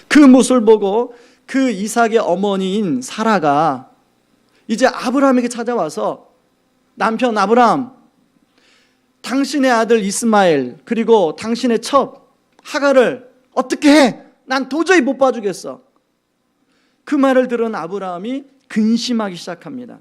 그 모습을 보고 그 이삭의 어머니인 사라가 이제 아브라함에게 찾아와서 남편 아브라함, 당신의 아들 이스마엘 그리고 당신의 첩 하갈을 어떻게 해? 난 도저히 못 봐주겠어. 그 말을 들은 아브라함이 근심하기 시작합니다.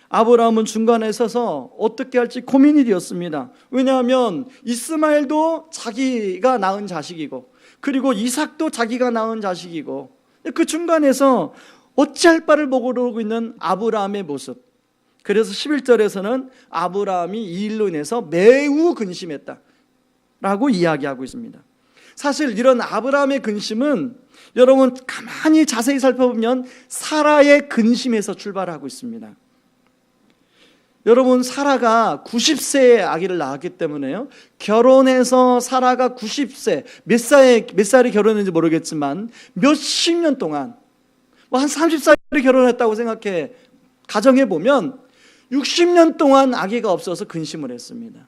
아브라함은 중간에 서서 어떻게 할지 고민이 되었습니다. 왜냐하면 이스마엘도 자기가 낳은 자식이고 그리고 이삭도 자기가 낳은 자식이고 그 중간에서 어찌할 바를 모르고 있는 아브라함의 모습. 그래서 11절에서는 아브라함이 이 일로 인해서 매우 근심했다 라고 이야기하고 있습니다. 사실 이런 아브라함의 근심은 여러분 가만히 자세히 살펴보면 사라의 근심에서 출발하고 있습니다. 여러분 사라가 90세에 아기를 낳았기 때문에요, 결혼해서 사라가 90세 몇 살에 결혼했는지 모르겠지만 몇십 년 동안 한 30살에 결혼했다고 생각해 가정해 보면 60년 동안 아기가 없어서 근심을 했습니다.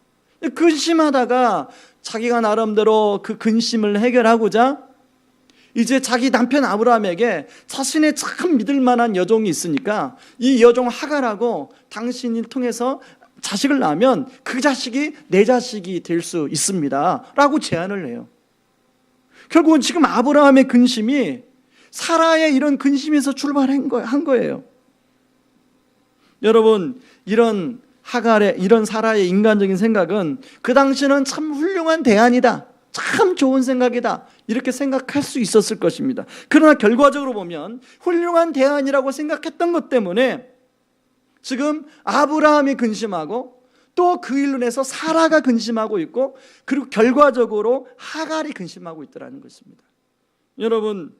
근심하다가 자기가 나름대로 그 근심을 해결하고자 이제 자기 남편 아브라함에게 자신의 참 믿을 만한 여종이 있으니까 이 여종 하갈하고 당신을 통해서 자식을 낳으면 그 자식이 내 자식이 될 수 있습니다 라고 제안을 해요. 결국은 지금 아브라함의 근심이 사라의 이런 근심에서 출발한 거예요. 여러분, 이런 하갈의, 이런 사라의 인간적인 생각은 그 당시는 참 훌륭한 대안이다, 참 좋은 생각이다 이렇게 생각할 수 있었을 것입니다. 그러나 결과적으로 보면 훌륭한 대안이라고 생각했던 것 때문에 지금 아브라함이 근심하고 또 그 일로 인해서 사라가 근심하고 있고 그리고 결과적으로 하갈이 근심하고 있더라는 것입니다. 여러분,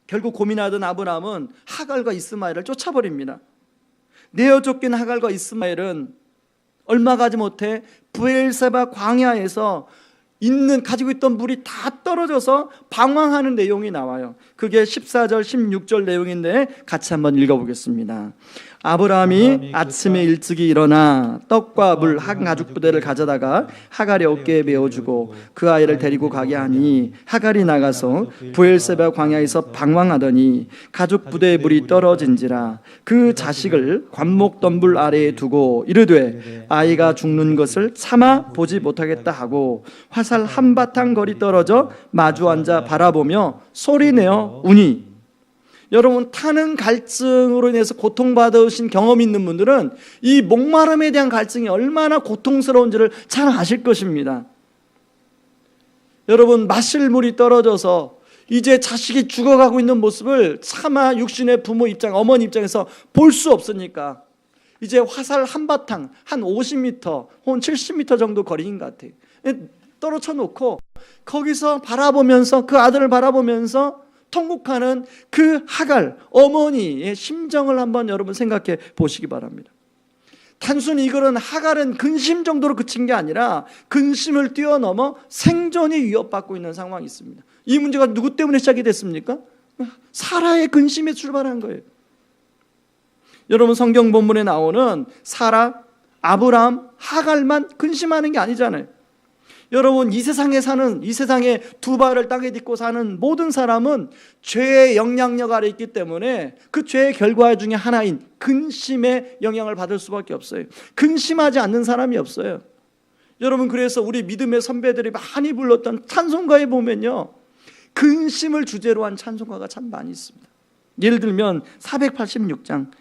결국 고민하던 아브라함은 하갈과 이스마엘을 쫓아버립니다. 내어 쫓긴 하갈과 이스마엘은 얼마 가지 못해 브엘세바 광야에서 가지고 있던 물이 다 떨어져서 방황하는 내용이 나와요. 그게 14절 16절 내용인데 같이 한번 읽어보겠습니다. 아브라함이 아침에 일찍이 일어나 떡과 물 한 가죽 부대를 가져다가 하갈의 어깨에 메어주고 그 아이를 데리고 가게 하니 하갈이 나가서 브엘세바 광야에서 방황하더니 가죽 부대의 물이 떨어진지라 그 자식을 관목덤불 아래에 두고 이르되 아이가 죽는 것을 참아 보지 못하겠다 하고 화살 한바탕 거리 떨어져 마주 앉아 바라보며 소리내어 우니. 여러분, 타는 갈증으로 인해서 고통받으신 경험이 있는 분들은 이 목마름에 대한 갈증이 얼마나 고통스러운지를 잘 아실 것입니다. 여러분, 마실 물이 떨어져서 이제 자식이 죽어가고 있는 모습을 차마 육신의 부모 입장, 어머니 입장에서 볼 수 없으니까 이제 화살 한바탕 한 50m 혹은 70m 정도 거리인 것 같아요. 떨어져 놓고 거기서 바라보면서 그 아들을 바라보면서 통곡하는 그 하갈 어머니의 심정을 한번 여러분 생각해 보시기 바랍니다. 단순히 이거는 하갈은 근심 정도로 그친 게 아니라 근심을 뛰어넘어 생존이 위협받고 있는 상황이 있습니다. 이 문제가 누구 때문에 시작이 됐습니까? 사라의 근심에 출발한 거예요. 여러분, 성경 본문에 나오는 사라, 아브라함, 하갈만 근심하는 게 아니잖아요. 여러분, 이 세상에 두 발을 땅에 딛고 사는 모든 사람은 죄의 영향력 아래 있기 때문에 그 죄의 결과 중에 하나인 근심의 영향을 받을 수밖에 없어요. 근심하지 않는 사람이 없어요. 여러분, 그래서 우리 믿음의 선배들이 많이 불렀던 찬송가에 보면요, 근심을 주제로 한 찬송가가 참 많이 있습니다. 예를 들면 486장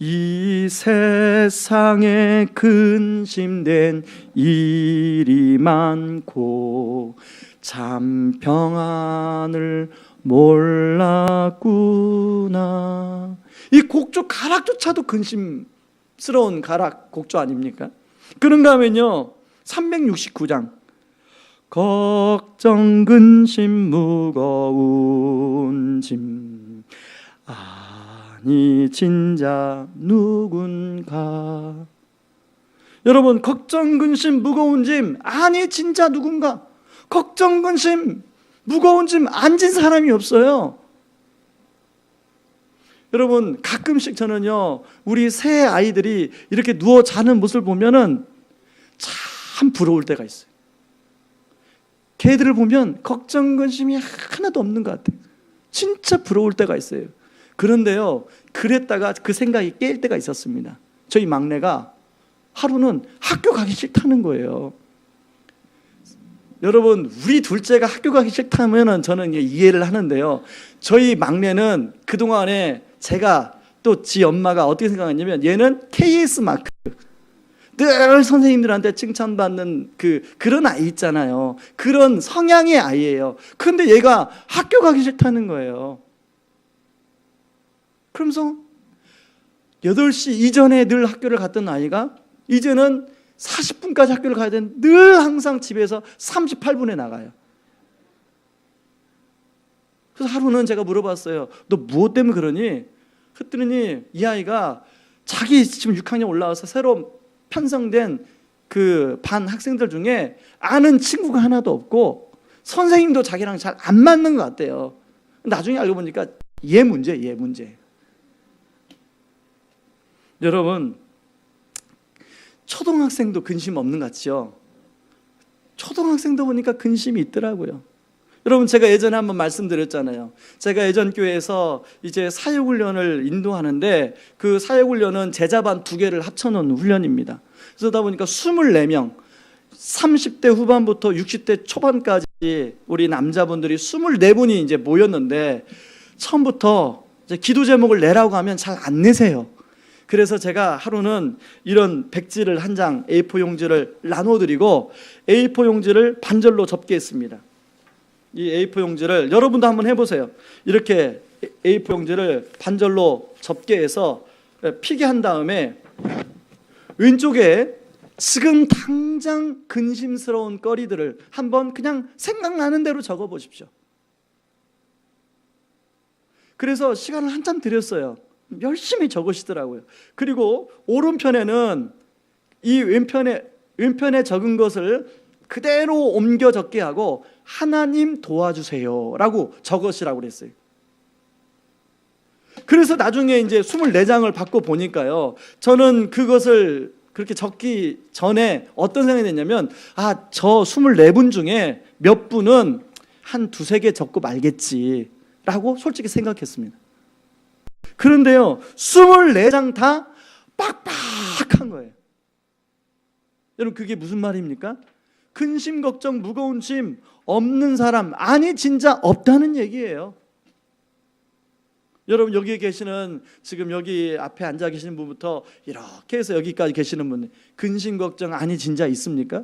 이 세상에 근심된 일이 많고 참 평안을 몰랐구나. 이 곡조 가락조차도 근심스러운 가락 곡조 아닙니까? 그런가 하면요, 369장 걱정 근심 무거운 짐 아니 진짜 누군가. 여러분, 걱정 근심 무거운 짐 아니 진짜 누군가. 걱정 근심 무거운 짐 안 진 사람이 없어요. 여러분, 가끔씩 저는요, 우리 새 아이들이 이렇게 누워 자는 모습을 보면은 참 부러울 때가 있어요. 걔들을 보면 걱정 근심이 하나도 없는 것 같아요. 진짜 부러울 때가 있어요. 그런데요, 그랬다가 그 생각이 깰 때가 있었습니다. 저희 막내가 하루는 학교 가기 싫다는 거예요. 여러분, 우리 둘째가 학교 가기 싫다면 저는 이해를 하는데요, 저희 막내는 그동안에 제가 또 지 엄마가 어떻게 생각했냐면, 얘는 KS 마크, 늘 선생님들한테 칭찬받는 그런 아이 있잖아요. 그런 성향의 아이예요. 그런데 얘가 학교 가기 싫다는 거예요. 그러면서 8시 이전에 늘 학교를 갔던 아이가 이제는 40분까지 학교를 가야 되는, 늘 항상 집에서 38분에 나가요. 그래서 하루는 제가 물어봤어요. 너 무엇 때문에 그러니? 그랬더니 이 아이가 자기 지금 6학년 올라와서 새로 편성된 그 반 학생들 중에 아는 친구가 하나도 없고 선생님도 자기랑 잘 안 맞는 것 같대요. 나중에 알고 보니까 얘 문제. 여러분, 초등학생도 근심 없는 것 같죠? 초등학생도 보니까 근심이 있더라고요. 여러분, 제가 예전에 한번 말씀드렸잖아요. 제가 예전 교회에서 이제 사역훈련을 인도하는데, 그 사역훈련은 제자반 2개를 합쳐놓은 훈련입니다. 그러다 보니까 24명, 30대 후반부터 60대 초반까지 우리 남자분들이 24분이 이제 모였는데, 처음부터 이제 기도 제목을 내라고 하면 잘 안 내세요. 그래서 제가 하루는 이런 백지를 한 장, A4 용지를 나눠드리고 A4 용지를 반절로 접게 했습니다. 이 A4 용지를 여러분도 한번 해보세요. 이렇게 A4 용지를 반절로 접게 해서 피게 한 다음에 왼쪽에 지금 당장 근심스러운 거리들을 한번 그냥 생각나는 대로 적어보십시오. 그래서 시간을 한참 들였어요. 열심히 적으시더라고요. 그리고 오른편에는 이 왼편에 적은 것을 그대로 옮겨 적게 하고 하나님 도와주세요 라고 적으시라고 그랬어요. 그래서 나중에 이제 24장을 받고 보니까요, 저는 그것을 그렇게 적기 전에 어떤 생각이 됐냐면, 저 24분 중에 몇 분은 한 2-3개 적고 말겠지 라고 솔직히 생각했습니다. 그런데요, 24장 다 빡빡한 거예요. 여러분, 그게 무슨 말입니까? 근심, 걱정, 무거운 짐 없는 사람, 아니 진짜 없다는 얘기예요. 여러분, 여기 계시는, 지금 여기 앞에 앉아 계시는 분부터 이렇게 해서 여기까지 계시는 분, 근심, 걱정 아니 진짜 있습니까?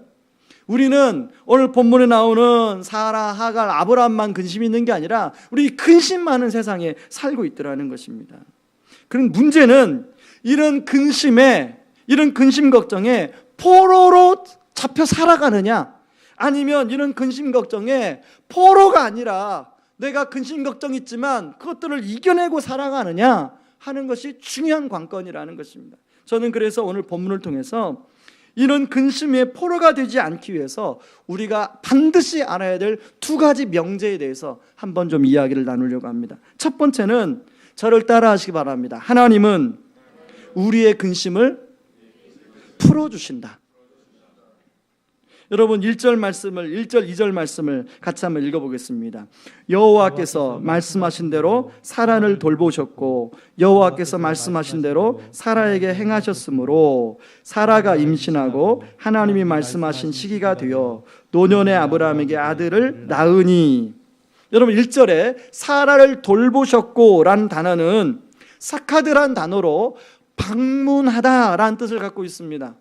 우리는 오늘 본문에 나오는 사라, 하갈, 아브라함만 근심이 있는 게 아니라 우리 근심 많은 세상에 살고 있더라는 것입니다. 그럼 문제는 이런 근심에, 이런 근심 걱정에 포로로 잡혀 살아가느냐, 아니면 이런 근심 걱정에 포로가 아니라 내가 근심 걱정 있지만 그것들을 이겨내고 살아가느냐 하는 것이 중요한 관건이라는 것입니다. 저는 그래서 오늘 본문을 통해서 이런 근심의 포로가 되지 않기 위해서 우리가 반드시 알아야 될 2가지 명제에 대해서 한번 좀 이야기를 나누려고 합니다. 첫 번째는 저를 따라 하시기 바랍니다. 하나님은 우리의 근심을 풀어주신다. 여러분, 1절 말씀을, 1절 2절 말씀을 같이 한번 읽어보겠습니다. 여호와께서 말씀하신 대로 사라를 돌보셨고 여호와께서 말씀하신 대로 사라에게 행하셨으므로 사라가 임신하고 하나님이 말씀하신 시기가 되어 노년의 아브라함에게 아들을 낳으니. 여러분, 1절에 사라를 돌보셨고 라는 단어는 사카드란 단어로 방문하다라는 뜻을 갖고 있습니다.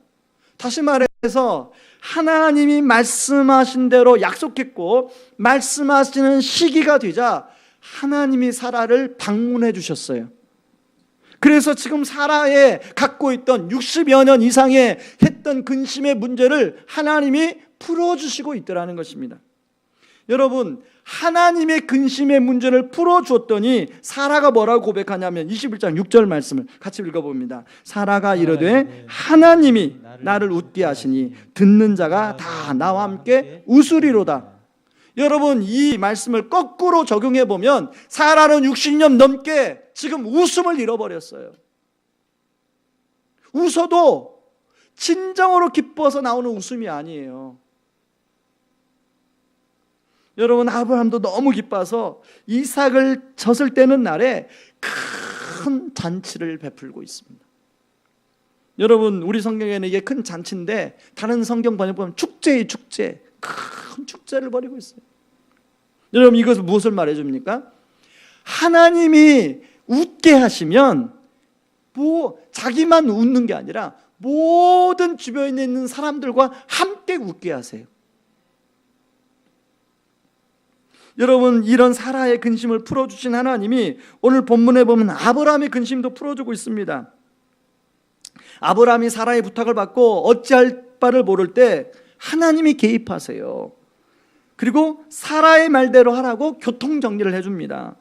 다시 말해서 하나님이 말씀하신 대로 약속했고 말씀하시는 시기가 되자 하나님이 사라를 방문해 주셨어요. 그래서 지금 사라에 갖고 있던 60여 년 이상의 했던 근심의 문제를 하나님이 풀어주시고 있더라는 것입니다. 여러분, 하나님의 근심의 문제를 풀어주었더니 사라가 뭐라고 고백하냐면 21장 6절 말씀을 같이 읽어봅니다. 사라가 이르되 하나님이 나를 웃게 하시니 듣는 자가 다 나와 함께 웃으리로다. 여러분, 이 말씀을 거꾸로 적용해 보면 사라는 60년 넘게 지금 웃음을 잃어버렸어요. 웃어도 진정으로 기뻐서 나오는 웃음이 아니에요. 여러분, 아브라함도 너무 기뻐서 이삭을 젖을 떼는 날에 큰 잔치를 베풀고 있습니다. 여러분, 우리 성경에는 이게 큰 잔치인데 다른 성경 번역 보면 축제의 축제, 큰 축제를 벌이고 있어요. 여러분, 이것은 무엇을 말해줍니까? 하나님이 웃게 하시면 자기만 웃는 게 아니라 모든 주변에 있는 사람들과 함께 웃게 하세요. 여러분, 이런 사라의 근심을 풀어주신 하나님이 오늘 본문에 보면 아브라함의 근심도 풀어주고 있습니다. 아브라함이 사라의 부탁을 받고 어찌할 바를 모를 때 하나님이 개입하세요. 그리고 사라의 말대로 하라고 교통정리를 해줍니다.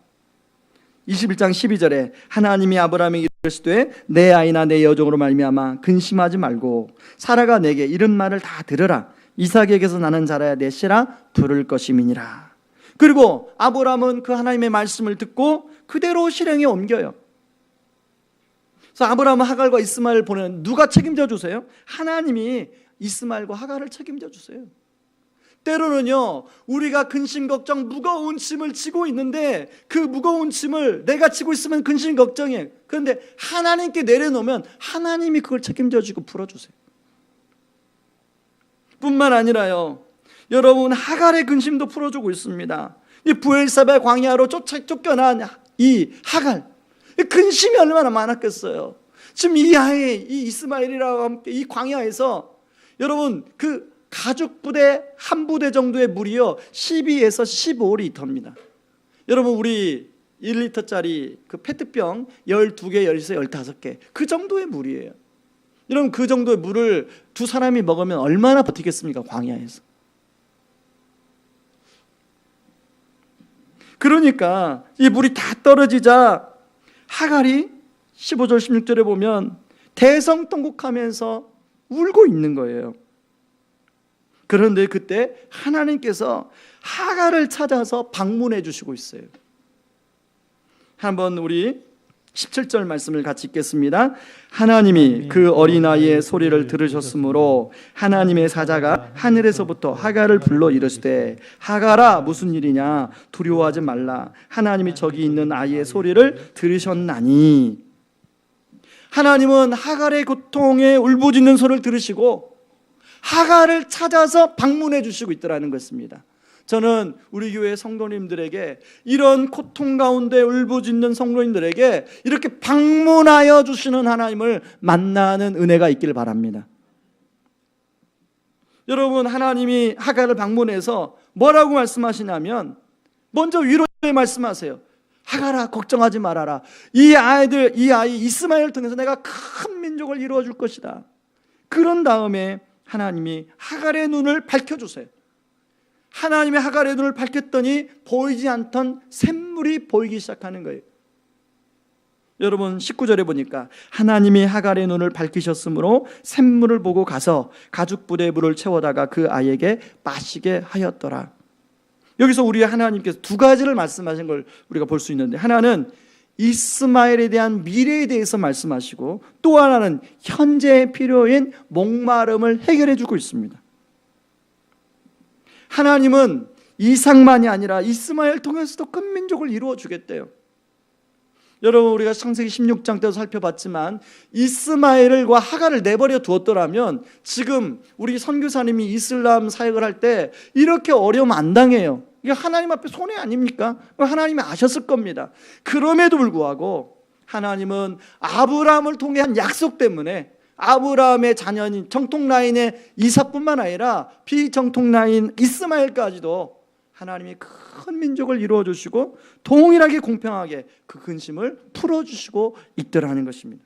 21장 12절에 하나님이 아브라함에게 이르시되 내 아이나 내 여종으로 말미암아 근심하지 말고 사라가 내게 이른 말을 다 들으라. 이삭에게서 나는 자라야 내 씨라 부를 것임이니라. 그리고 아브라함은 그 하나님의 말씀을 듣고 그대로 실행에 옮겨요. 그래서 아브라함은 하갈과 이스마엘을 보내는, 누가 책임져 주세요? 하나님이 이스마엘과 하갈을 책임져 주세요. 때로는요, 우리가 근심 걱정 무거운 짐을 지고 있는데 그 무거운 짐을 내가 지고 있으면 근심 걱정이에요. 그런데 하나님께 내려놓으면 하나님이 그걸 책임져 주고 풀어주세요. 뿐만 아니라요, 여러분, 하갈의 근심도 풀어주고 있습니다. 이 부엘사베 광야로 쫓겨난 이 하갈, 근심이 얼마나 많았겠어요. 지금 이 이스마엘이랑 함께 이 광야에서 여러분, 그 가죽 부대 한 부대 정도의 물이요 12에서 15리터입니다. 여러분, 우리 1리터짜리 그 페트병 12개, 13개, 15개 그 정도의 물이에요. 여러분, 그 정도의 물을 두 사람이 먹으면 얼마나 버티겠습니까? 광야에서. 그러니까 이 물이 다 떨어지자 하갈이 15절 16절에 보면 대성통곡하면서 울고 있는 거예요. 그런데 그때 하나님께서 하갈을 찾아서 방문해 주시고 있어요. 한번 우리 17절 말씀을 같이 읽겠습니다. 하나님이 그 어린아이의 소리를 들으셨으므로 하나님의 사자가 하늘에서부터 하갈을 불러 이르시되 하갈아 무슨 일이냐 두려워하지 말라 하나님이 저기 있는 아이의 소리를 들으셨나니. 하나님은 하갈의 고통에 울부짖는 소리를 들으시고 하갈을 찾아서 방문해 주시고 있더라는 것입니다. 저는 우리 교회 성도님들에게 이런 고통 가운데 울부짖는 성도님들에게 이렇게 방문하여 주시는 하나님을 만나는 은혜가 있기를 바랍니다. 여러분, 하나님이 하갈을 방문해서 뭐라고 말씀하시냐면 먼저 위로의 말씀하세요. 하갈아 걱정하지 말아라. 이 아이 이스마엘을 통해서 내가 큰 민족을 이루어 줄 것이다. 그런 다음에 하나님이 하갈의 눈을 밝혀주세요. 하나님의 하갈의 눈을 밝혔더니 보이지 않던 샘물이 보이기 시작하는 거예요. 여러분, 19절에 보니까 하나님이 하갈의 눈을 밝히셨으므로 샘물을 보고 가서 가죽 부대에 물을 채워다가 그 아이에게 마시게 하였더라. 여기서 우리 하나님께서 두 가지를 말씀하신 걸 우리가 볼 수 있는데, 하나는 이스마엘에 대한 미래에 대해서 말씀하시고 또 하나는 현재의 필요인 목마름을 해결해 주고 있습니다. 하나님은 이삭만이 아니라 이스마엘 통해서도 큰 민족을 이루어 주겠대요. 여러분, 우리가 창세기 16장 때도 살펴봤지만 이스마엘과 하갈을 내버려 두었더라면 지금 우리 선교사님이 이슬람 사역을 할 때 이렇게 어려움 안 당해요. 이게 하나님 앞에 손해 아닙니까? 하나님이 아셨을 겁니다. 그럼에도 불구하고 하나님은 아브라함을 통해 한 약속 때문에 아브라함의 자녀인 정통 라인의 이삭뿐만 아니라 비정통 라인 이스마엘까지도 하나님이 큰 민족을 이루어 주시고 동일하게 공평하게 그 근심을 풀어주시고 있더라는 것입니다.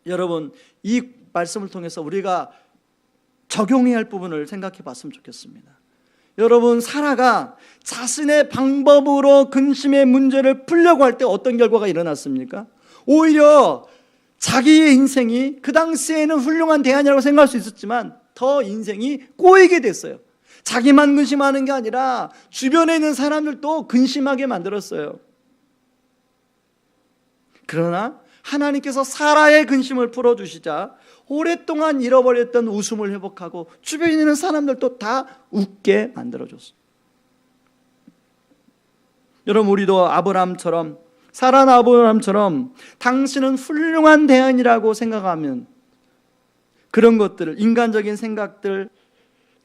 여러분, 이 말씀을 통해서 우리가 적용해야 할 부분을 생각해 봤으면 좋겠습니다. 여러분, 사라가 자신의 방법으로 근심의 문제를 풀려고 할 때 어떤 결과가 일어났습니까? 오히려 자기의 인생이 그 당시에는 훌륭한 대안이라고 생각할 수 있었지만 더 인생이 꼬이게 됐어요. 자기만 근심하는 게 아니라 주변에 있는 사람들도 근심하게 만들었어요. 그러나 하나님께서 사라의 근심을 풀어주시자 오랫동안 잃어버렸던 웃음을 회복하고 주변에 있는 사람들도 다 웃게 만들어줬어요. 여러분, 우리도 아브라함처럼, 사라나 아브라함처럼 당신은 훌륭한 대안이라고 생각하면 그런 것들을, 인간적인 생각들,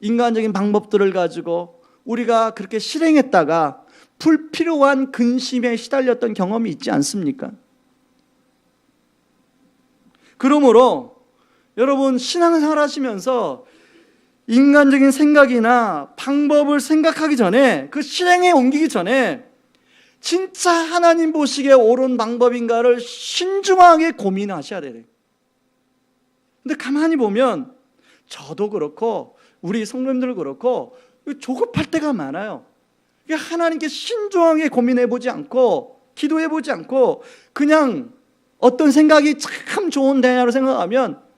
인간적인 방법들을 가지고 우리가 그렇게 실행했다가 불필요한 근심에 시달렸던 경험이 있지 않습니까? 그러므로 여러분, 신앙생활 하시면서 인간적인 생각이나 방법을 생각하기 전에, 그 실행에 옮기기 전에 진짜 하나님 보시기에 옳은 방법인가를 신중하게 고민하셔야 돼요. 근데 가만히 보면 저도 그렇고 우리 성도님들 그렇고 조급할 때가 많아요. 하나님께 신중하게 고민해보지 않고 기도해보지 않고 그냥 어떤 생각이 참 좋은 대안으로 생각하면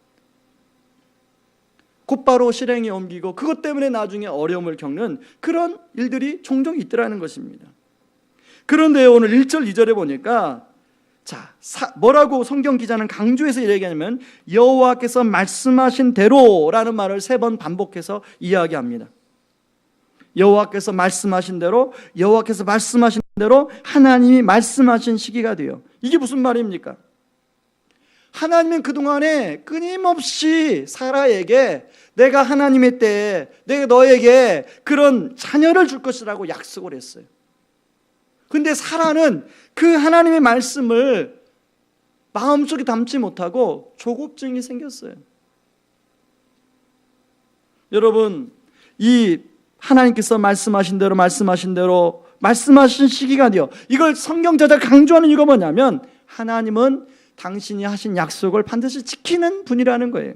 곧바로 실행에 옮기고 그것 때문에 나중에 어려움을 겪는 그런 일들이 종종 있더라는 것입니다. 그런데 오늘 1절 2절에 보니까 뭐라고 성경 기자는 강조해서 얘기하냐면 여호와께서 말씀하신 대로라는 말을 3번 반복해서 이야기합니다. 여호와께서 말씀하신 대로, 여호와께서 말씀하신 대로 하나님이 말씀하신 시기가 돼요. 이게 무슨 말입니까? 하나님은 그동안에 끊임없이 사라에게 내가 하나님의 때에 내가 너에게 그런 자녀를 줄 것이라고 약속을 했어요. 근데 사라는 그 하나님의 말씀을 마음속에 담지 못하고 조급증이 생겼어요. 여러분, 이 하나님께서 말씀하신 대로 말씀하신 시기가 되어, 이걸 성경 저자가 강조하는 이유가 뭐냐면 하나님은 당신이 하신 약속을 반드시 지키는 분이라는 거예요.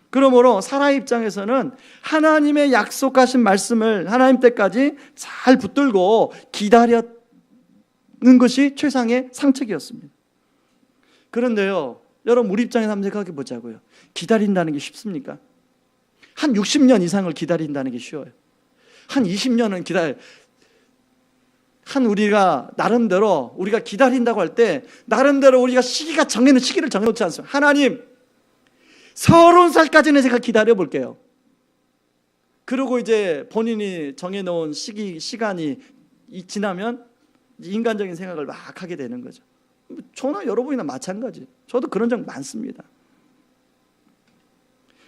그러므로 사라의 입장에서는 하나님의 약속하신 말씀을 하나님 때까지 잘 붙들고 기다렸는 것이 최상의 상책이었습니다. 그런데요, 여러분, 우리 입장에서 한번 생각해 보자고요. 기다린다는 게 쉽습니까? 한 60년 이상을 기다린다는 게 쉬워요. 한 20년은 우리가 나름대로 우리가 기다린다고 할 때 나름대로 우리가 시기를 정해놓지 않습니다. 하나님, 30살까지는 제가 기다려 볼게요. 그리고 이제 본인이 정해놓은 시간이 지나면 인간적인 생각을 막 하게 되는 거죠. 저나 여러분이나 마찬가지. 저도 그런 적 많습니다.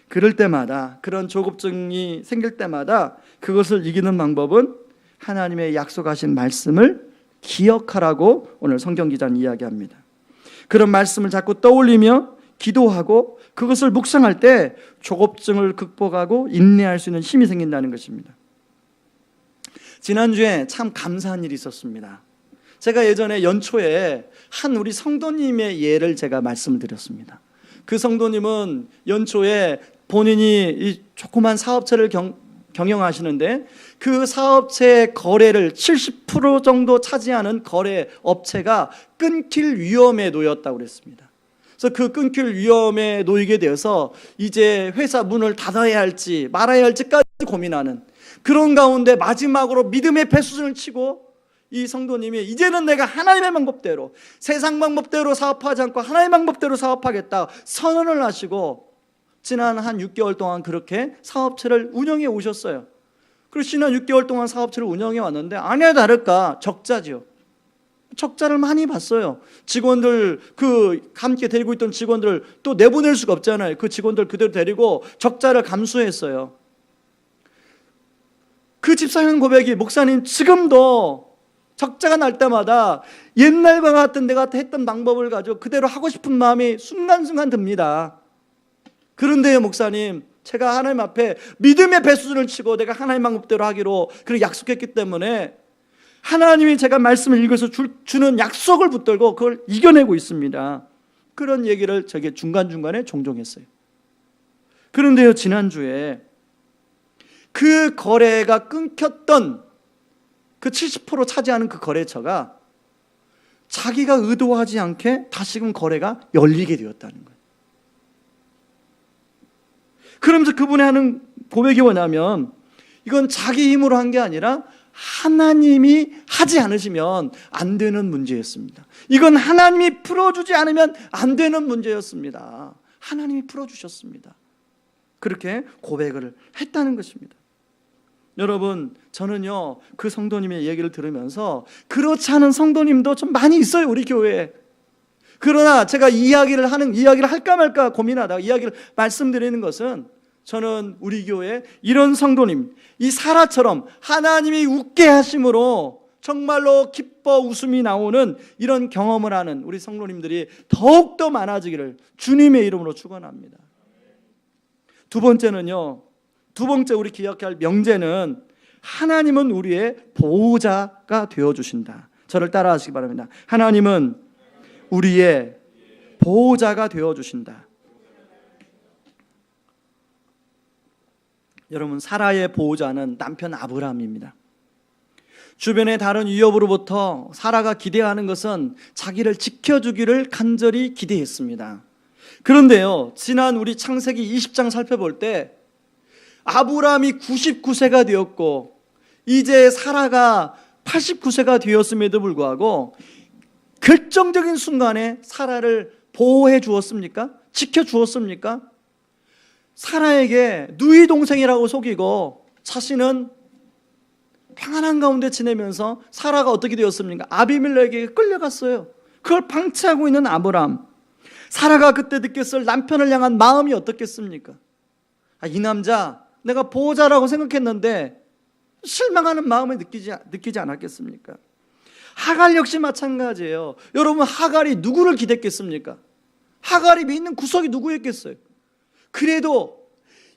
그럴 때마다, 그런 조급증이 생길 때마다 그것을 이기는 방법은 하나님의 약속하신 말씀을 기억하라고 오늘 성경 기자는 이야기합니다. 그런 말씀을 자꾸 떠올리며 기도하고 그것을 묵상할 때 조급증을 극복하고 인내할 수 있는 힘이 생긴다는 것입니다. 지난주에 참 감사한 일이 있었습니다. 제가 예전에 연초에 한 우리 성도님의 예를 제가 말씀을 드렸습니다. 그 성도님은 연초에 본인이 이 조그만 사업체를 경영하시는데 그 사업체의 거래를 70% 정도 차지하는 거래 업체가 끊길 위험에 놓였다고 그랬습니다. 그래서 그 끊길 위험에 놓이게 되어서 이제 회사 문을 닫아야 할지 말아야 할지까지 고민하는 그런 가운데 마지막으로 믿음의 배수진을 치고 이 성도님이 이제는 내가 하나님의 방법대로, 세상 방법대로 사업하지 않고 하나님의 방법대로 사업하겠다 선언을 하시고 지난 한 6개월 동안 그렇게 사업체를 운영해 오셨어요. 그리고 지난 6개월 동안 사업체를 운영해 왔는데 아니나 다를까 적자죠. 적자를 많이 봤어요. 직원들, 함께 데리고 있던 직원들 또 내보낼 수가 없잖아요. 그 직원들 그대로 데리고 적자를 감수했어요. 그 집사님 고백이, 목사님, 지금도 적자가 날 때마다 옛날과 같은 내가 했던 방법을 가지고 그대로 하고 싶은 마음이 순간순간 듭니다. 그런데요, 목사님, 제가 하나님 앞에 믿음의 배수진을 치고 내가 하나님 방법대로 하기로 그렇게 약속했기 때문에 하나님이 제가 말씀을 읽어서 주는 약속을 붙들고 그걸 이겨내고 있습니다. 그런 얘기를 저게 중간중간에 종종 했어요. 그런데요, 지난주에 그 거래가 끊겼던 그 70% 차지하는 그 거래처가 자기가 의도하지 않게 다시금 거래가 열리게 되었다는 거예요. 그러면서 그분이 하는 고백이 뭐냐면 이건 자기 힘으로 한 게 아니라 하나님이 하지 않으시면 안 되는 문제였습니다. 이건 하나님이 풀어주지 않으면 안 되는 문제였습니다. 하나님이 풀어주셨습니다. 그렇게 고백을 했다는 것입니다. 여러분, 저는요 그 성도님의 얘기를 들으면서 그렇지 않은 성도님도 좀 많이 있어요, 우리 교회에. 그러나 제가 이야기를 할까 말까 고민하다가 이야기를 말씀드리는 것은, 저는 우리 교회에 이런 성도님, 이 사라처럼 하나님이 웃게 하심으로 정말로 기뻐 웃음이 나오는 이런 경험을 하는 우리 성도님들이 더욱더 많아지기를 주님의 이름으로 축원합니다. 두 번째 우리 기억해야 할 명제는, 하나님은 우리의 보호자가 되어주신다. 저를 따라하시기 바랍니다. 하나님은 우리의 보호자가 되어주신다. 여러분, 사라의 보호자는 남편 아브라함입니다. 주변의 다른 위협으로부터 사라가 기대하는 것은 자기를 지켜주기를 간절히 기대했습니다. 그런데요, 지난 우리 창세기 20장 살펴볼 때 아브라함이 99세가 되었고 이제 사라가 89세가 되었음에도 불구하고 결정적인 순간에 사라를 보호해 주었습니까? 지켜 주었습니까? 사라에게 누이 동생이라고 속이고 자신은 평안한 가운데 지내면서 사라가 어떻게 되었습니까? 아비멜렉에게 끌려갔어요. 그걸 방치하고 있는 아브라함. 사라가 그때 느꼈을 남편을 향한 마음이 어떻겠습니까? 이 남자 내가 보호자라고 생각했는데 실망하는 마음을 느끼지 않았겠습니까? 하갈 역시 마찬가지예요. 여러분, 하갈이 누구를 기댔겠습니까? 하갈이 믿는 구석이 누구였겠어요? 그래도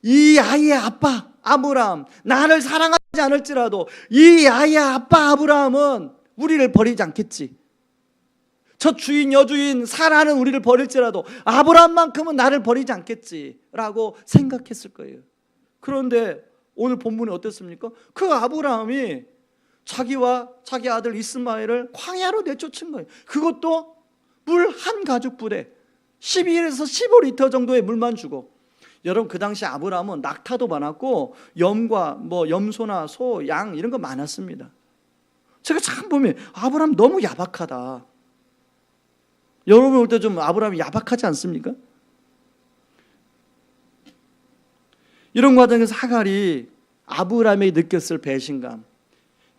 이 아이의 아빠 아브라함, 나를 사랑하지 않을지라도 이 아이의 아빠 아브라함은 우리를 버리지 않겠지. 저 주인 여주인 사라는 우리를 버릴지라도 아브라함만큼은 나를 버리지 않겠지라고 생각했을 거예요. 그런데 오늘 본문이 어땠습니까? 그 아브라함이 자기와 자기 아들 이스마엘을 광야로 내쫓은 거예요. 그것도 물 한 가죽 부대 12에서 15리터 정도의 물만 주고. 여러분, 그 당시 아브라함은 낙타도 많았고 염과 염소나 소, 양 이런 거 많았습니다. 제가 참 보면 아브라함 너무 야박하다. 여러분 볼 때 좀 아브라함이 야박하지 않습니까? 이런 과정에서 하갈이 아브라함이 느꼈을 배신감.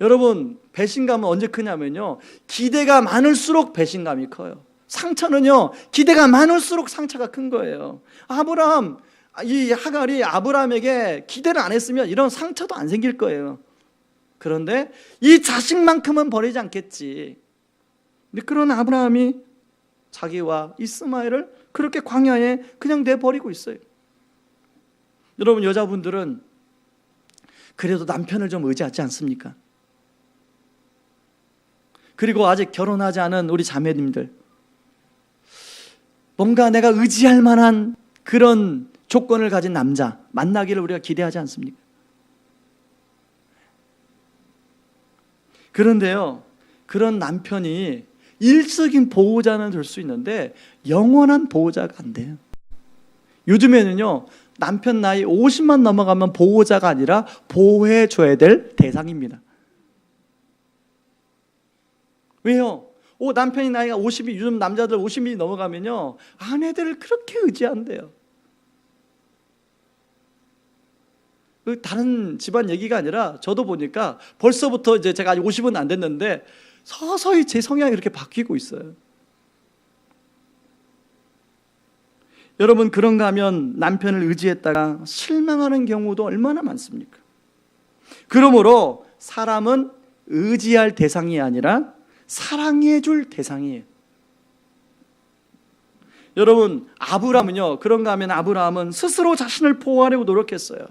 여러분, 배신감은 언제 크냐면요, 기대가 많을수록 배신감이 커요. 상처는요, 기대가 많을수록 상처가 큰 거예요. 이 하갈이 아브라함에게 기대를 안 했으면 이런 상처도 안 생길 거예요. 그런데 이 자식만큼은 버리지 않겠지. 근데 그런 아브라함이 자기와 이스마엘을 그렇게 광야에 그냥 내버리고 있어요. 여러분, 여자분들은 그래도 남편을 좀 의지하지 않습니까? 그리고 아직 결혼하지 않은 우리 자매님들, 뭔가 내가 의지할 만한 그런 조건을 가진 남자 만나기를 우리가 기대하지 않습니까? 그런데요, 그런 남편이 일적인 보호자는 될 수 있는데 영원한 보호자가 안 돼요. 요즘에는요, 남편 나이 50만 넘어가면 보호자가 아니라 보호해줘야 될 대상입니다. 왜요? 남편이 나이가 50이, 요즘 남자들 50이 넘어가면요, 아내들을 그렇게 의지한대요. 다른 집안 얘기가 아니라 저도 보니까 벌써부터 이제 제가 아직 50은 안 됐는데 서서히 제 성향이 이렇게 바뀌고 있어요. 여러분, 그런가 하면 남편을 의지했다가 실망하는 경우도 얼마나 많습니까? 그러므로 사람은 의지할 대상이 아니라 사랑해 줄 대상이에요. 여러분, 아브라함은요, 그런가 하면 아브라함은 스스로 자신을 보호하려고 노력했어요.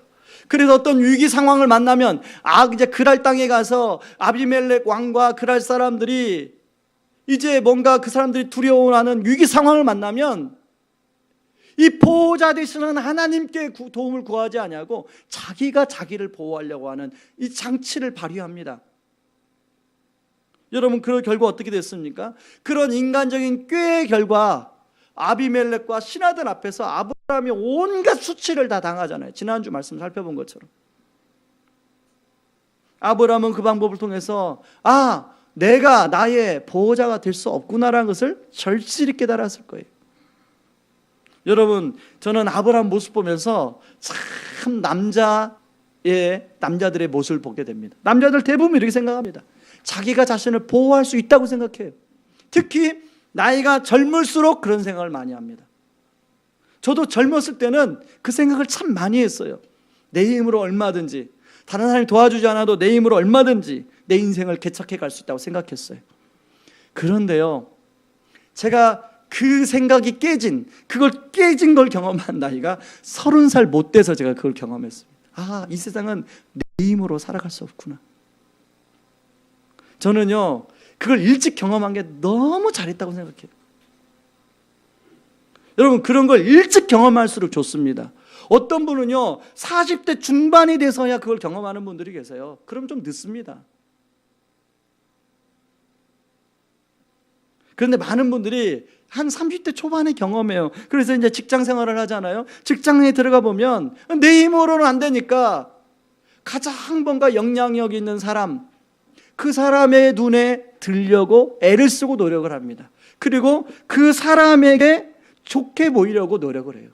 그래서 어떤 위기 상황을 만나면 이제 그랄 땅에 가서 아비멜렉 왕과 그랄 사람들이 이제 뭔가 그 사람들이 두려워하는 위기 상황을 만나면 이 보호자 되시는 하나님께 도움을 구하지 아니하고 자기가 자기를 보호하려고 하는 이 장치를 발휘합니다. 여러분, 그 결과 어떻게 됐습니까? 그런 인간적인 꾀의 결과 아비멜렉과 신하들 앞에서 아브라함이 온갖 수치를 다 당하잖아요. 지난주 말씀 살펴본 것처럼. 아브라함은 그 방법을 통해서 내가 나의 보호자가 될 수 없구나라는 것을 절실히 깨달았을 거예요. 여러분, 저는 아브라함 모습 보면서 참 남자들의 모습을 보게 됩니다. 남자들 대부분 이렇게 생각합니다. 자기가 자신을 보호할 수 있다고 생각해요. 특히 나이가 젊을수록 그런 생각을 많이 합니다. 저도 젊었을 때는 그 생각을 참 많이 했어요. 내 힘으로 얼마든지, 다른 사람이 도와주지 않아도 내 힘으로 얼마든지 내 인생을 개척해 갈 수 있다고 생각했어요. 그런데요, 제가 그 생각이 그걸 깨진 걸 경험한 나이가 30살 못 돼서 제가 그걸 경험했습니다. 아, 이 세상은 내 힘으로 살아갈 수 없구나. 저는요, 그걸 일찍 경험한 게 너무 잘했다고 생각해요. 여러분, 그런 걸 일찍 경험할수록 좋습니다. 어떤 분은요, 40대 중반이 돼서야 그걸 경험하는 분들이 계세요. 그럼 좀 늦습니다. 그런데 많은 분들이 한 30대 초반에 경험해요. 그래서 이제 직장 생활을 하잖아요. 직장에 들어가 보면 내 힘으로는 안 되니까 가장 뭔가 영향력 있는 사람, 그 사람의 눈에 들려고 애를 쓰고 노력을 합니다. 그리고 그 사람에게 좋게 보이려고 노력을 해요.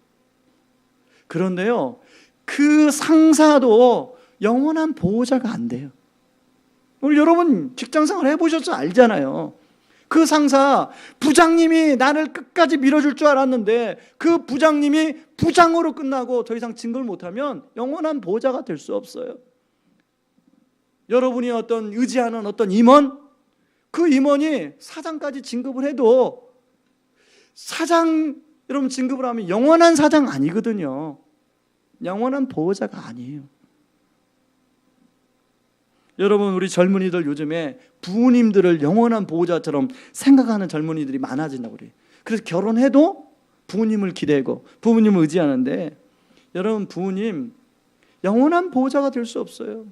그런데요, 그 상사도 영원한 보호자가 안 돼요. 우리 여러분 직장 생활 해보셔서 알잖아요. 그 상사, 부장님이 나를 끝까지 밀어줄 줄 알았는데 그 부장님이 부장으로 끝나고 더 이상 진급을 못하면 영원한 보호자가 될 수 없어요. 여러분이 어떤 의지하는 어떤 임원, 그 임원이 사장까지 진급을 해도 사장, 여러분 진급을 하면 영원한 사장 아니거든요. 영원한 보호자가 아니에요. 여러분, 우리 젊은이들 요즘에 부모님들을 영원한 보호자처럼 생각하는 젊은이들이 많아진다고 그래요. 그래서 결혼해도 부모님을 기대고 부모님을 의지하는데, 여러분, 부모님 영원한 보호자가 될 수 없어요.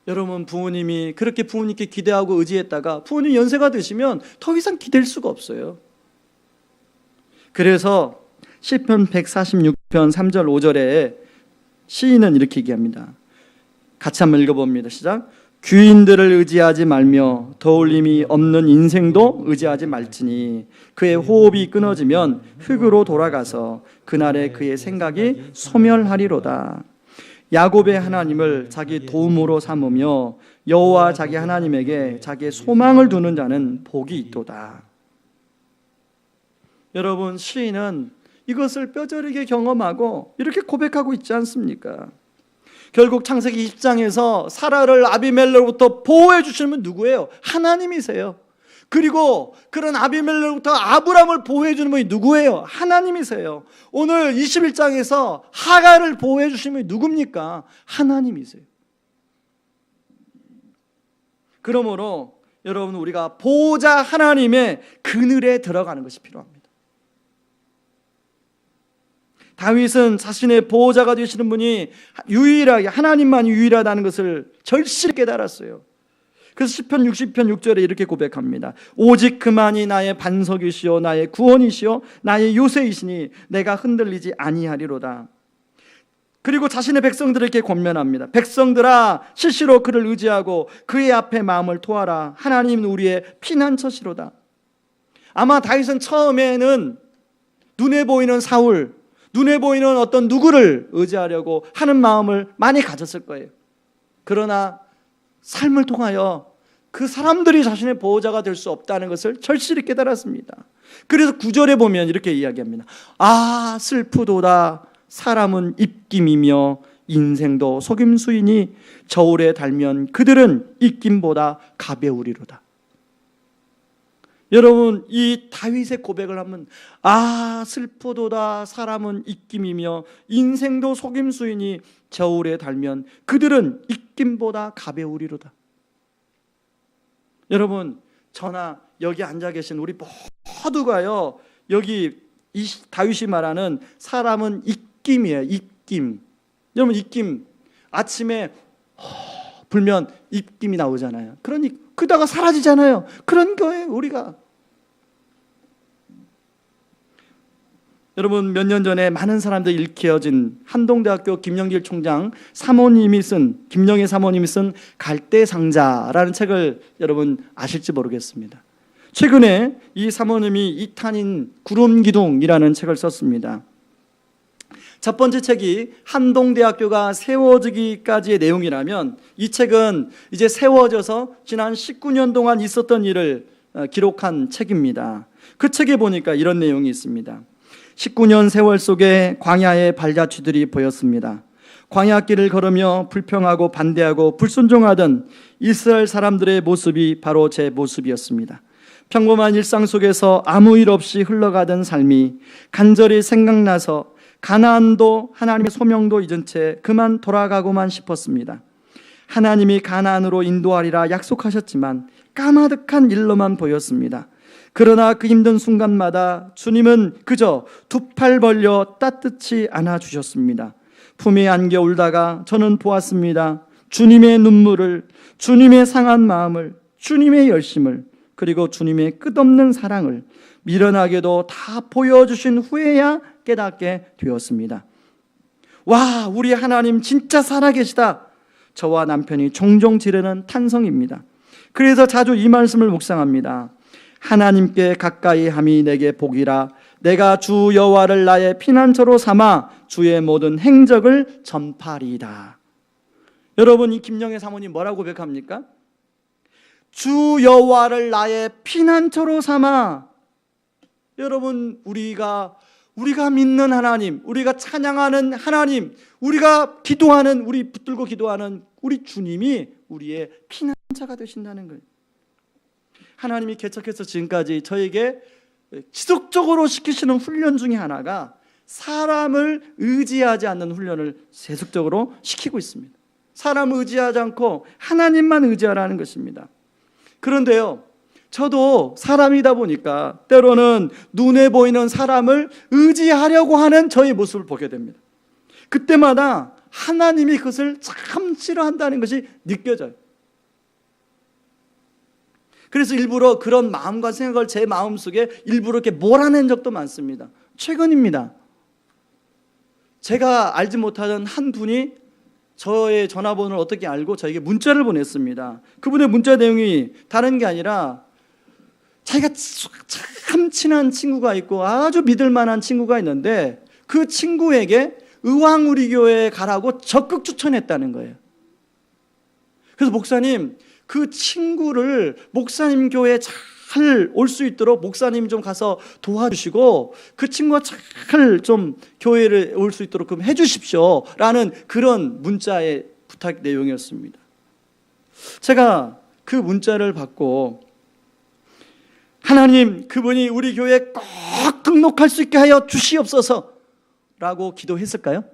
여러분, 부모님이 그렇게 부모님께 기대하고 의지했다가 부모님 연세가 드시면 더 이상 기댈 수가 없어요. 그래서 시편 146편 3절 5절에 시인은 이렇게 얘기합니다. 같이 한번 읽어봅니다. 시작. 귀인들을 의지하지 말며 더울림이 없는 인생도 의지하지 말지니 그의 호흡이 끊어지면 흙으로 돌아가서 그날에 그의 생각이 소멸하리로다. 야곱의 하나님을 자기 도움으로 삼으며 여호와 자기 하나님에게 자기의 소망을 두는 자는 복이 있도다. 여러분, 시인은 이것을 뼈저리게 경험하고 이렇게 고백하고 있지 않습니까? 결국 창세기 20장에서 사라를 아비멜렉으로부터 보호해 주시는 분 누구예요? 하나님이세요. 그리고 그런 아비멜렉으로부터 아브람을 보호해 주는 분이 누구예요? 하나님이세요. 오늘 21장에서 하갈을 보호해 주시는 분이 누굽니까? 하나님이세요. 그러므로 여러분, 우리가 보호자 하나님의 그늘에 들어가는 것이 필요합니다. 다윗은 자신의 보호자가 되시는 분이 유일하게 하나님만이 유일하다는 것을 절실히 깨달았어요. 그래서 시편 60편 6절에 이렇게 고백합니다. 오직 그만이 나의 반석이시오 나의 구원이시오 나의 요새이시니 내가 흔들리지 아니하리로다. 그리고 자신의 백성들에게 권면합니다. 백성들아, 실시로 그를 의지하고 그의 앞에 마음을 토하라. 하나님은 우리의 피난처시로다. 아마 다윗은 처음에는 눈에 보이는 사울, 눈에 보이는 어떤 누구를 의지하려고 하는 마음을 많이 가졌을 거예요. 그러나 삶을 통하여 그 사람들이 자신의 보호자가 될 수 없다는 것을 절실히 깨달았습니다. 그래서 9절에 보면 이렇게 이야기합니다. 아, 슬프도다. 사람은 입김이며 인생도 속임수이니 저울에 달면 그들은 입김보다 가벼우리로다. 여러분, 이 다윗의 고백을 하면, 아, 슬프도다. 사람은 입김이며 인생도 속임수이니 저울에 달면 그들은 입김보다 가벼우리로다. 여러분, 저나 여기 앉아 계신 우리 모두가요, 여기 이 다윗이 말하는 사람은 입김이에요. 입김. 여러분, 입김, 아침에 불면 입김이 나오잖아요. 그러다가 사라지잖아요. 그런 거예요, 우리가. 여러분, 몇 년 전에 많은 사람들이 일깨어진 한동대학교 김영길 총장 김영애 사모님이 쓴 갈대상자라는 책을 여러분 아실지 모르겠습니다. 최근에 이 사모님이 이탄인 구름기둥이라는 책을 썼습니다. 첫 번째 책이 한동대학교가 세워지기까지의 내용이라면, 이 책은 이제 세워져서 지난 19년 동안 있었던 일을 기록한 책입니다. 그 책에 보니까 이런 내용이 있습니다. 19년 세월 속에 광야의 발자취들이 보였습니다. 광야길을 걸으며 불평하고 반대하고 불순종하던 이스라엘 사람들의 모습이 바로 제 모습이었습니다. 평범한 일상 속에서 아무 일 없이 흘러가던 삶이 간절히 생각나서 가나안도 하나님의 소명도 잊은 채 그만 돌아가고만 싶었습니다. 하나님이 가나안으로 인도하리라 약속하셨지만 까마득한 일로만 보였습니다. 그러나 그 힘든 순간마다 주님은 그저 두 팔 벌려 따뜻히 안아주셨습니다. 품에 안겨 울다가 저는 보았습니다. 주님의 눈물을, 주님의 상한 마음을, 주님의 열심을, 그리고 주님의 끝없는 사랑을 미련하게도 다 보여주신 후에야 깨닫게 되었습니다. 와, 우리 하나님 진짜 살아계시다. 저와 남편이 종종 지르는 탄성입니다. 그래서 자주 이 말씀을 묵상합니다. 하나님께 가까이 함이 내게 복이라. 내가 주 여호와를 나의 피난처로 삼아 주의 모든 행적을 전파리이다. 여러분, 이 김영애 사모님 뭐라고 고백합니까? 주 여호와를 나의 피난처로 삼아. 여러분, 우리가 믿는 하나님, 우리가 찬양하는 하나님, 우리가 기도하는, 우리 붙들고 기도하는 우리 주님이 우리의 피난처가 되신다는 거예요. 하나님이 개척해서 지금까지 저에게 지속적으로 시키시는 훈련 중에 하나가 사람을 의지하지 않는 훈련을 계속적으로 시키고 있습니다. 사람을 의지하지 않고 하나님만 의지하라는 것입니다. 그런데요, 저도 사람이다 보니까 때로는 눈에 보이는 사람을 의지하려고 하는 저의 모습을 보게 됩니다. 그때마다 하나님이 그것을 참 싫어한다는 것이 느껴져요. 그래서 일부러 그런 마음과 생각을 제 마음속에 일부러 이렇게 몰아낸 적도 많습니다. 최근입니다. 제가 알지 못하던 한 분이 저의 전화번호를 어떻게 알고 저에게 문자를 보냈습니다. 그분의 문자 내용이 다른 게 아니라 자기가 참 친한 친구가 있고 아주 믿을 만한 친구가 있는데 그 친구에게 의왕우리교회에 가라고 적극 추천했다는 거예요. 그래서 목사님, 그 친구를 목사님 교회에 잘 올 수 있도록 목사님 좀 가서 도와주시고 그 친구가 잘 좀 교회를 올 수 있도록 좀 해주십시오 라는 그런 문자의 부탁 내용이었습니다. 제가 그 문자를 받고 하나님, 그분이 우리 교회에 꼭 등록할 수 있게 하여 주시옵소서 라고 기도했을까요?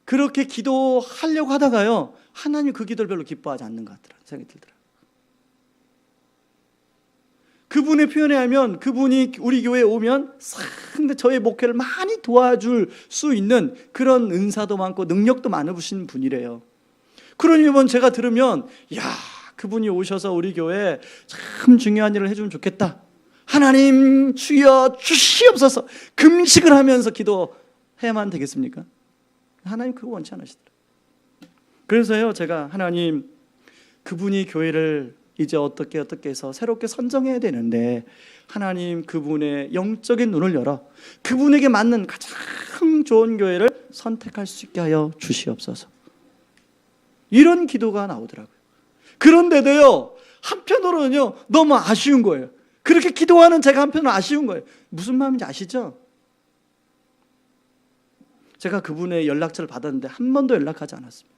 그렇게 기도하려고 하다가요, 하나님 그 기도를 별로 기뻐하지 않는 것 같더라고요. 생각이 들더라고요. 그분의 표현에 하면 그분이 우리 교회에 오면 상당히 저의 목회를 많이 도와줄 수 있는 그런 은사도 많고 능력도 많으신 분이래요. 그러면 제가 들으면 야, 그분이 오셔서 우리 교회에 참 중요한 일을 해주면 좋겠다. 하나님 주여 주시옵소서. 금식을 하면서 기도해야만 되겠습니까? 하나님 그거 원치 않으시더라고요. 그래서요, 제가 하나님, 그분이 교회를 이제 어떻게 해서 새롭게 선정해야 되는데 하나님, 그분의 영적인 눈을 열어 그분에게 맞는 가장 좋은 교회를 선택할 수 있게 하여 주시옵소서. 이런 기도가 나오더라고요. 그런데도요, 한편으로는요 너무 아쉬운 거예요. 그렇게 기도하는 제가 한편으로 아쉬운 거예요. 무슨 마음인지 아시죠? 제가 그분의 연락처를 받았는데 한 번도 연락하지 않았습니다.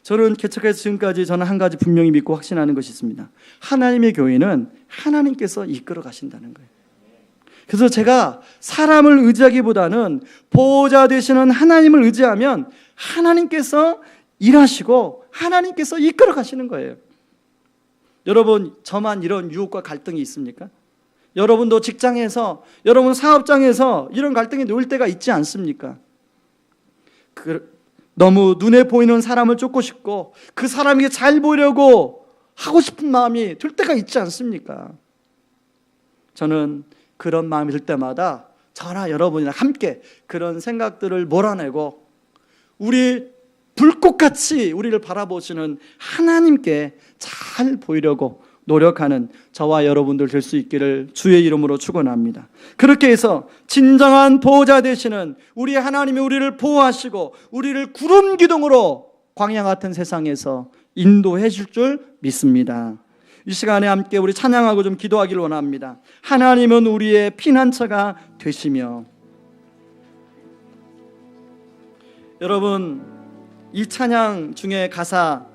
저는 개척해서 지금까지 저는 한 가지 분명히 믿고 확신하는 것이 있습니다. 하나님의 교회는 하나님께서 이끌어 가신다는 거예요. 그래서 제가 사람을 의지하기보다는 보호자 되시는 하나님을 의지하면 하나님께서 일하시고 하나님께서 이끌어 가시는 거예요. 여러분, 저만 이런 유혹과 갈등이 있습니까? 여러분도 직장에서, 여러분 사업장에서 이런 갈등이 놓일 때가 있지 않습니까? 너무 눈에 보이는 사람을 쫓고 싶고 그 사람에게 잘 보이려고 하고 싶은 마음이 들 때가 있지 않습니까? 저는 그런 마음이 들 때마다 저나 여러분이랑 함께 그런 생각들을 몰아내고 우리 불꽃같이 우리를 바라보시는 하나님께 잘 보이려고 노력하는 저와 여러분들 될 수 있기를 주의 이름으로 축원합니다. 그렇게 해서 진정한 보호자 되시는 우리 하나님이 우리를 보호하시고 우리를 구름 기둥으로 광야 같은 세상에서 인도해 줄 줄 믿습니다. 이 시간에 함께 우리 찬양하고 좀 기도하기를 원합니다. 하나님은 우리의 피난처가 되시며. 여러분, 이 찬양 중에 가사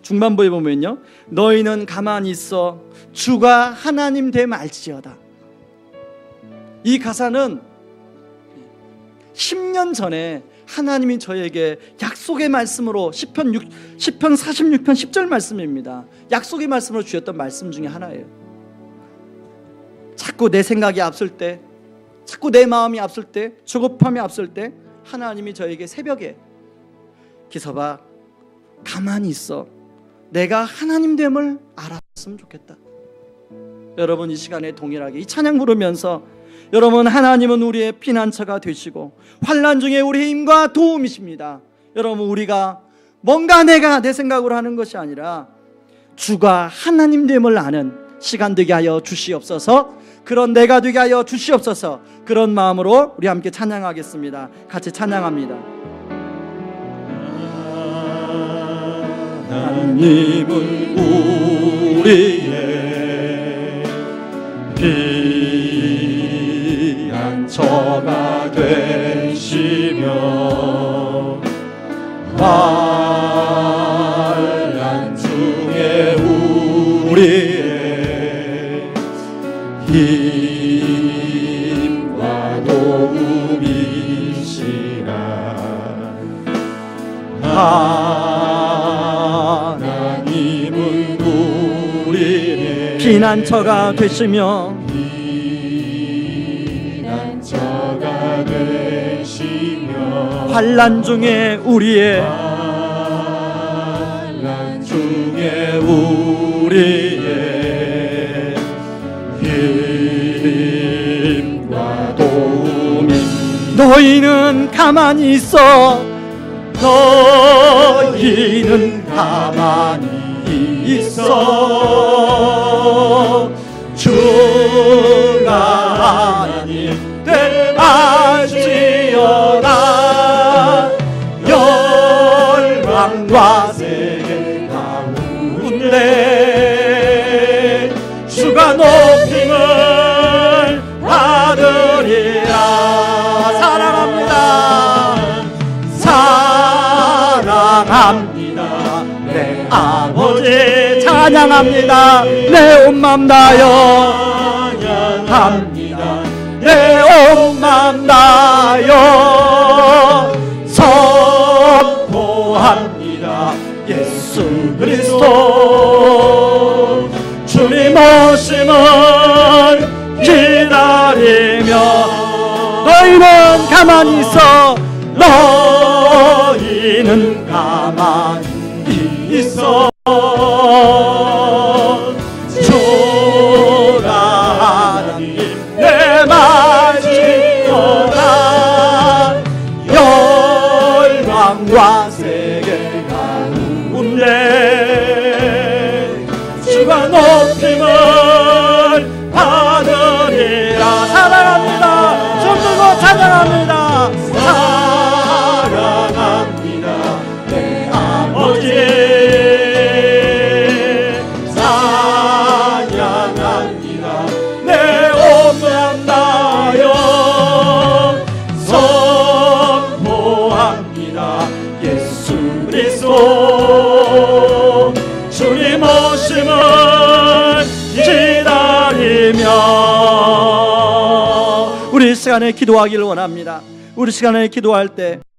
중반부에 보면요, 너희는 가만히 있어 주가 하나님 됨 알지어다. 이 가사는 10년 전에 하나님이 저에게 약속의 말씀으로 시편 46편 10절 말씀입니다. 약속의 말씀으로 주셨던 말씀 중에 하나예요. 자꾸 내 생각이 앞설 때, 자꾸 내 마음이 앞설 때, 조급함이 앞설 때 하나님이 저에게 새벽에 기서봐, 가만히 있어, 내가 하나님 됨을 알았으면 좋겠다. 여러분, 이 시간에 동일하게 이 찬양 부르면서 여러분, 하나님은 우리의 피난처가 되시고 환난 중에 우리의 힘과 도움이십니다. 여러분, 우리가 뭔가 내가 내 생각으로 하는 것이 아니라 주가 하나님 됨을 아는 시간 되게 하여 주시옵소서. 그런 내가 되게 하여 주시옵소서. 그런 마음으로 우리 함께 찬양하겠습니다. 같이 찬양합니다. 하나님은 우리의 피난처가 되시며 환난 중에 우리의 힘과 도움이시라. 하나님은 우리의 피난처가 되시며 환난 중에 우리의 힘과 도움이. 너희는 가만히 있어, 너희는 가만히 있어 주가 하나님 됨 알지어다. 열방과 세계 가운데 주가 높임을 받으리라. 사랑합니다, 사랑합니다 내 아버지. 찬양합니다. 내 온 맘 다여 찬양합니다. 내 온 맘 다여 선포합니다. 예수 그리스도 주님 오심을 기다리며. 너희는 가만히 있어, 너희는 가만히 있어 주가 하나님 내 말지어다. 열방과 세계 가운데 주가 높임을 받으리라. 사랑합니다. 손 들고 찬양합니다. 사랑합니다 내 아버지. 찬양합니다 내 온 맘 다여 선포합니다. 예수 그리스도 주님 오심을 기다리며. 우리 시간에 기도하기를 원합니다. 우리 시간에 기도할 때